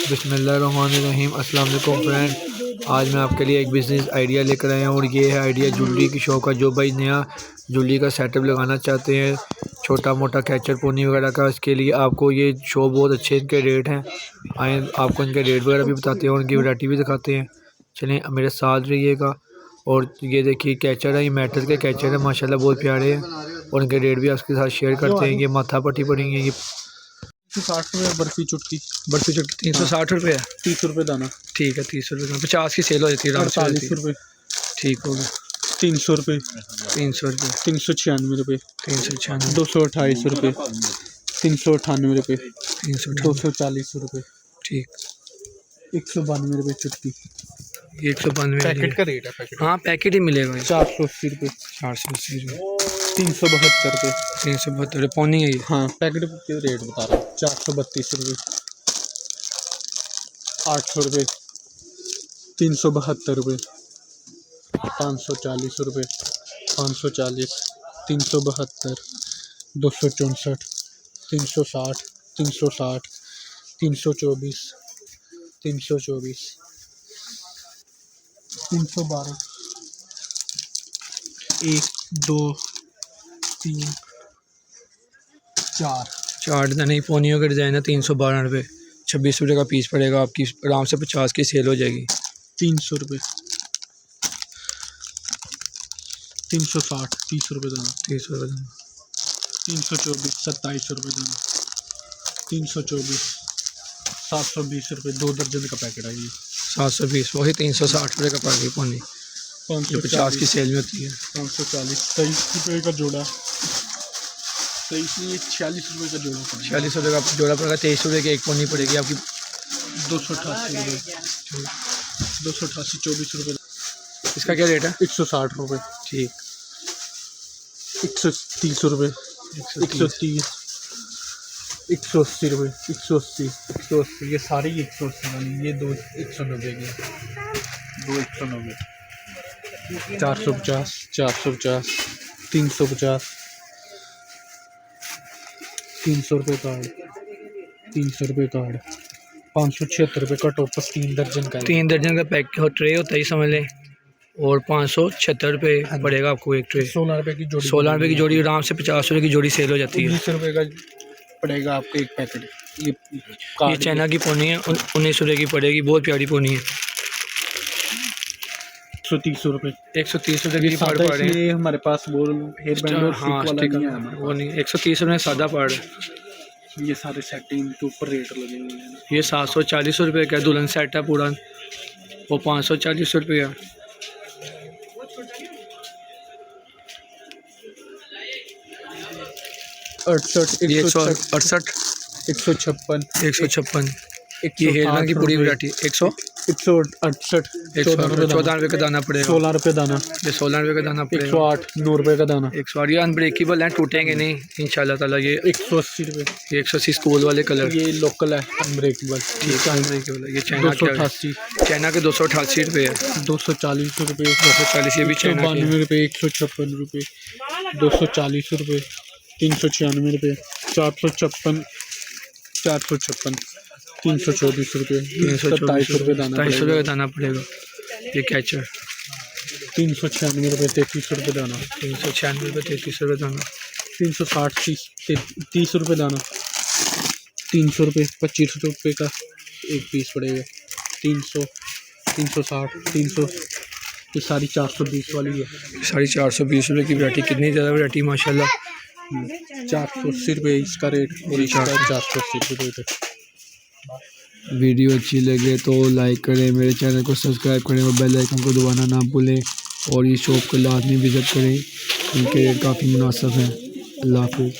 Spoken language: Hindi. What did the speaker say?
बिस्मिल्लाहिर्रहमानिर्रहीम। अस्सलाम वालेकुम फ्रेंड, आज मैं आपके लिए एक बिज़नेस आइडिया लेकर आया हूँ और ये है आइडिया ज्वेलरी की शॉप का। जो भाई नया ज्वेलरी का सेटअप लगाना चाहते हैं, छोटा मोटा कैचर पोनी वगैरह का, इसके लिए आपको ये शॉप बहुत अच्छे इनके रेट हैं। आए आपको इनके रेट वगैरह भी बताते हैं और इनकी वैरायटी भी दिखाते हैं। चलें मेरे साथ रहिएगा। और ये देखिए कैचर है, ये मेटल के कैचर है, माशाल्लाह बहुत प्यारे हैं और इनके रेट भी आपके साथ शेयर करते हैं। ये माथा पट्टी पड़ेंगे, ये 60 रुपये बर्फ़ी चुटकी। 360 रुपये है। 30 रुपये दाना। ठीक है, 30 रुपये 50 की सेल हो जाती है। 40 रुपये। ठीक होगा। 300 रुपये। 300 रुपये। 396 रुपये। 396। 228 रुपये। 398 रुपये। 240 रुपये। ठीक। 192 रुपये चुटकी। 192 पैकेट का रेट है। पैकेट हाँ पैकेट ही मिलेगा। 480 रुपये। 480 रुपये। 372 रुपये। 372 रुपये पौनी है ये। हाँ पैकेट के रेट बता रहा हूँ। 432 रुपये। 800 रुपये। 372 रुपये। 540 रुपये। 540। 372। 264। 360। 360। 324। 324। 312। 1 2 3 4। 4 नहीं पोनियों का डिज़ाइन है। 312 रुपये। 26 रुपये का पीस पड़ेगा, आपकी आराम से 50 की सेल हो जाएगी। 300 रुपये। 360। 30 रुपये दाना। 30 रुपये दाना। 324। 27 रुपये दाना। 324। 720 रुपये 2 दर्जन का पैकेट है ये। 720 वही 360 रुपये का पड़ गई पोनी, जो 50 की सेल में होती है। 540। 23 रुपये का जोड़ा। 23 नहीं, 46 रुपये का जोड़ा पड़ेगा। 46 रुपये का जोड़ा पड़ेगा। 23 रुपये की एक पोनी पड़ेगी आपकी। 288 रुपये। 288। 24 रुपये। इसका क्या रेट है? 160 रुपये। ठीक। 130 रुपये। 130। 180 रुपये। 180। 180। ये सारी 180 वाली। ये 2 190 की। 2 190। 450। 450। 350। 300 रुपये कार्ड। 300 रुपये कार्ड। 576 रुपये का टोपस 3 दर्जन का। 3 दर्जन का पैक ट्रे होता है, समझ लें। और 576 रुपये पड़ेगा आपको एक ट्रे। 16 रुपये की जोड़ी। 16 रुपये की जोड़ी आराम से 50 रुपये की जोड़ी सेल हो जाती है। 19 रुपये का पड़ेगा आपको एक पैकेट। ये चाइना की पोनी है, 19 रुपये की पड़ेगी। बहुत प्यारी पोनी है। 130 रुपये। 130 रुपये की पड़ रहे हैं हमारे पास। वो हेयर बैंड और हाँ वाला ठीक नहीं है, है। वो नहीं। 130 रुपये सादा पड़ रहा है। ये सारे सेटिंग के ऊपर रेट लगे हुए हैं। ये 740 रुपये का दुल्हन सेट है पूरा, वो 540 रुपये है। 68। 168। 156। 156। ये हेयर की पूरी वैरायटी। 168। 14 रुपये का दाना पड़ेगा। 16 रुपये दाना। ये 16 रुपये का दाना पड़ेगा। 108। 9 रुपये का दाना। 108। ये अनब्रेकेबल हैं, टूटेंगे नहीं इंशाल्लाह ताला। ये 180 रुपये। ये 180 स्कूल वाले कलर। ये लोकल है अनब्रेकेबल। ठीक है अनब्रेकेबल। ये चाइना के 288। चाइना के 288 रुपये है। 240 रुपये। 240। ये भी चाइना के 192 रुपये। 156 रुपये। 240 रुपये। 396 रुपये। 456। 456। 324 रुपये। 27 रुपये दाना। 27 रुपये का दाना पड़ेगा। ये कैचर 396 रुपये। 33 रुपये दाना। 396 रुपये। 33 रुपये दाना। 360। 30 रुपये दाना। 300 रुपये। 25 रुपये का एक पीस पड़ेगा। 300। 360। 300। ये सारी 420 वाली है। सारी 420 रुपये की वैरायटी। कितनी ज़्यादा वैरायटी माशाल्लाह। 480 रुपये इसका रेट और इसका 480 रुपये रेट है। वीडियो अच्छी लगे तो लाइक करें, मेरे चैनल को सब्सक्राइब करें और बेल आइकन को दबाना ना भूलें। और ये शॉप को लाजमी विज़िट करें, इनके रेट काफ़ी मुनासिब हैं। अल्लाह हाफ़िज़।